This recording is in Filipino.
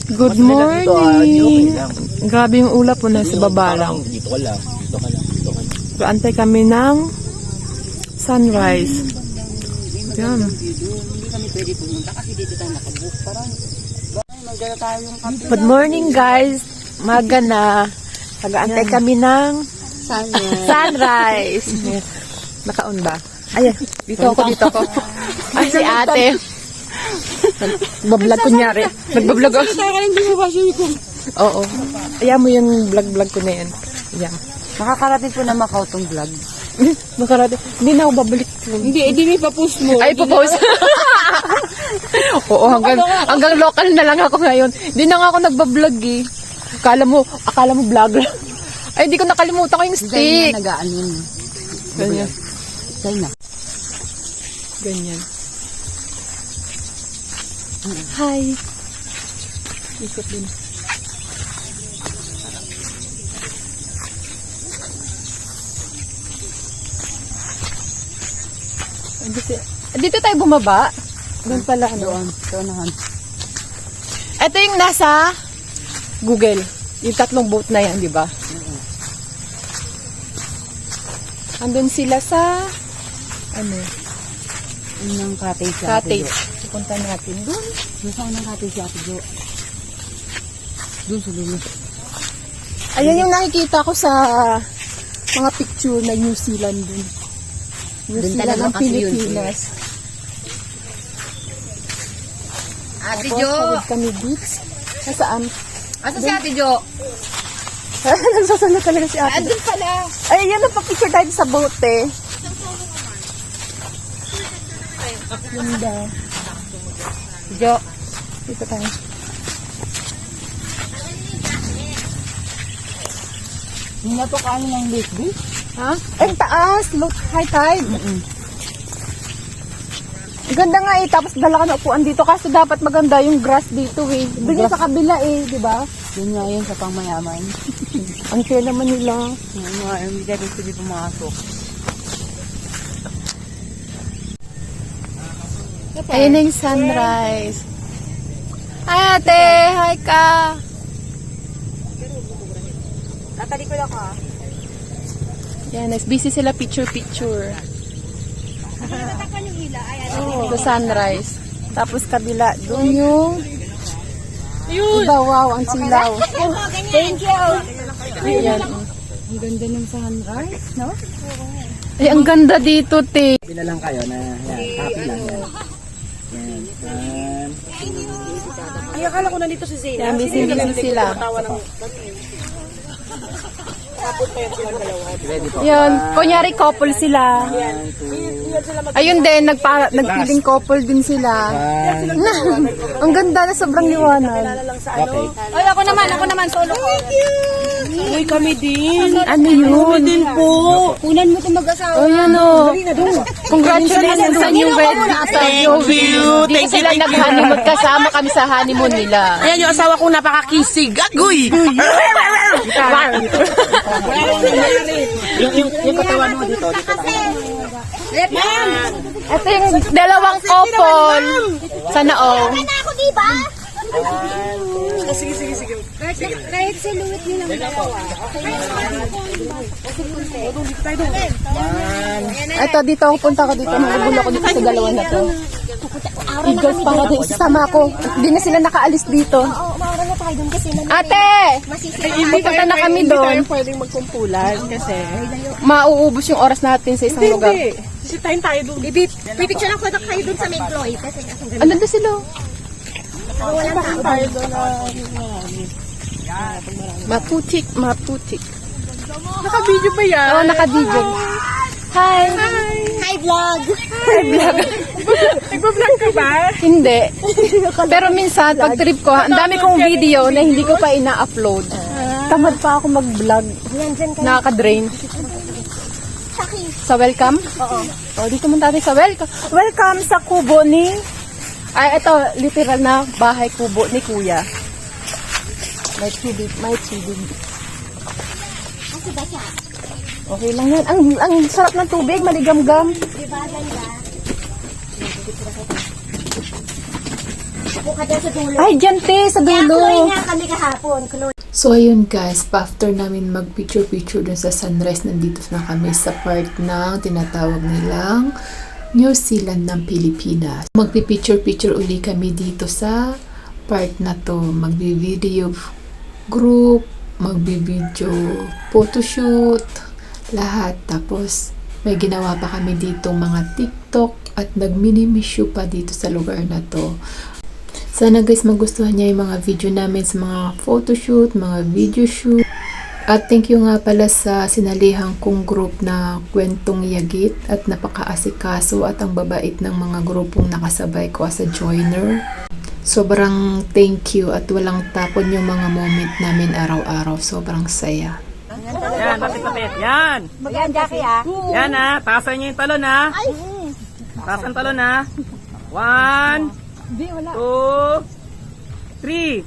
Good morning. Grabe yung ulap po na sa baba lang. Dito ka lang. Dito ka lang. Dito ka lang. Antay kami ng sunrise. Yan. Hindi kami pwede pumunta kasi dito tayo nakabook. Parang magdala tayo yung kape. Good morning guys. Maga na. Nag-aantay kami ng sunrise. Naka-on ba? Ayan. Dito ako. Ay, si ate. Nagbablog kunyari. Nagbablog ako. Oo. Ayan mo yung vlog ko na yan. Ayan. Nakakarating po na Macau tong vlog. Nakarating. Hindi na ako babalik. Hindi may pa-post mo. Ay, popost. Oo, hanggang local na lang ako ngayon. Hindi na nga ako nagbablog eh. Akala mo vlog lang. Ay, hindi ko nakalimutan ko yung stick. Nag-ano yun. Ganyan. China. Ganyan. Hi. Ikot din. Dito tayo bumaba. Doon pala ano. Doon naman. Ito yung nasa Google. Yung tatlong boat na yan, di ba? Andun sila sa ano? Yung cottage. Cottage. Pupunta natin doon. Saan ng cottage Ate Jo? Doon sa dulo. Ayan yung nakikita ko sa mga picture na New Zealand dun. New Doon Zealand talaga ng kasi yun, Pilipinas. Ate Tapos, tawid kami beach. Nasaan? Asa si Ate Jo? Nagsasala talaga si ate. Andun pala. Ay, yan ang picture tayo sa boat eh. Ganda. Jo. Dito tayo. Hindi na to kaano ng lake beach? Ha? Ay, taas. Look, high tide. Ganda nga eh. Tapos dala ka na upuan dito. Kasi dapat maganda yung grass dito eh. Doon yung sa kabila eh. Di ba? Yun nga yun sa pangmayaman. Ang fair naman nila. Yung mga hindi tayo gusto dito pumasok. Ayun na yung sunrise. Hi ate! Hi ka! Tatalikod ako ah. Yan, nice. Busy sila picture. Sa sunrise. Tapos kabila, doon yung iba, wow, ang silaw. Thank you! Ayan. Ang ganda ng sunrise, no? Ay, ang ganda dito, te. Happy na lang kayo na yan. Happy lang yan. Yan. Ay, akala ko nandito si Zayna. Yan, busy sila. Ready po. Yun, kunyari couple sila. Ayun din, nagpiling couple din sila. Ang ganda na sobrang liwanag. Okay. Ay, ako naman, solo ko. Uy, kami din. Ano yun? Din po. Unan mo itong mag-asawa. Oh, yan o. Congratulations sa new wedding. Thank you. Hindi sila nag-honeymoon. Kasama kami sa honeymoon nila. Ayan yung asawa kong napakakisig. Agoy! Yung katawan mo dito lang. Ito yung dalawang couple. Sana all. Ako, diba? Sige. Kahit silhouette nyo lang dalawa. Ito, dito ako punta ko dito. Magugulo ako dito sa dalawa na to. Eagles Paradise. Isama ako. Hindi na sila nakaalis dito. Oo, maura na tayo dun kasi Ate! Pupunta na kami doon. Hindi tayo pwedeng magkumpulan kasi Mauubos yung oras natin sa isang lugar. sisitahin tayo doon. pipicture lang ko na kayo dun sa main Chloe kasi ang ganda. Ano doon sila? Walang tao. Tayo doon na Maputik. naka-video ba yan? Oo, naka-video. Hi! Hi, vlog! Nagpa-vlog ka ba? Hindi. Pero minsan, pag trip ko, ang dami kong video na hindi ko pa ina-upload. Tamad pa ako mag-vlog. Nakaka-drain. Sa welcome? Oo. O, dito muna tayo sa welcome. Welcome sa kubo ni... Ay, ito, literal na bahay kubo ni Kuya. May tubig. Okay lang yan. Ang sarap ng tubig, maligam-gam. Diba, ganda? Upo ka dyan sa dulo. Ay, dyan te, sa Kaya dulo. Chloe nga kami kahapon. Chloe. So ayun guys, after namin mag-picture-picture dun sa sunrise, nandito na kami sa part ng tinatawag nilang New Zealand ng Pilipinas. Magpi-picture-picture uli kami dito sa part na to. Magbi-video group, magbi-video photoshoot, lahat. Tapos may ginawa pa kami dito mga TikTok at nag-mini-mishu pa dito sa lugar na to. Sana guys magustuhan niya yung mga video namin sa mga photoshoot, mga video shoot. At thank you nga pala sa sinalihang kong group na Kwentong Yagit at napakaasikaso at ang babait ng mga grupong nakasabay ko as a joiner. Sobrang thank you at walang tapon yung mga moment namin araw-araw. Sobrang saya. Yan, lapit-lapit. Yan. Yan, Jackie ah. Yan ha. Taasan niyo yung talon ha. Taasan talon ha. 1, 2, 3.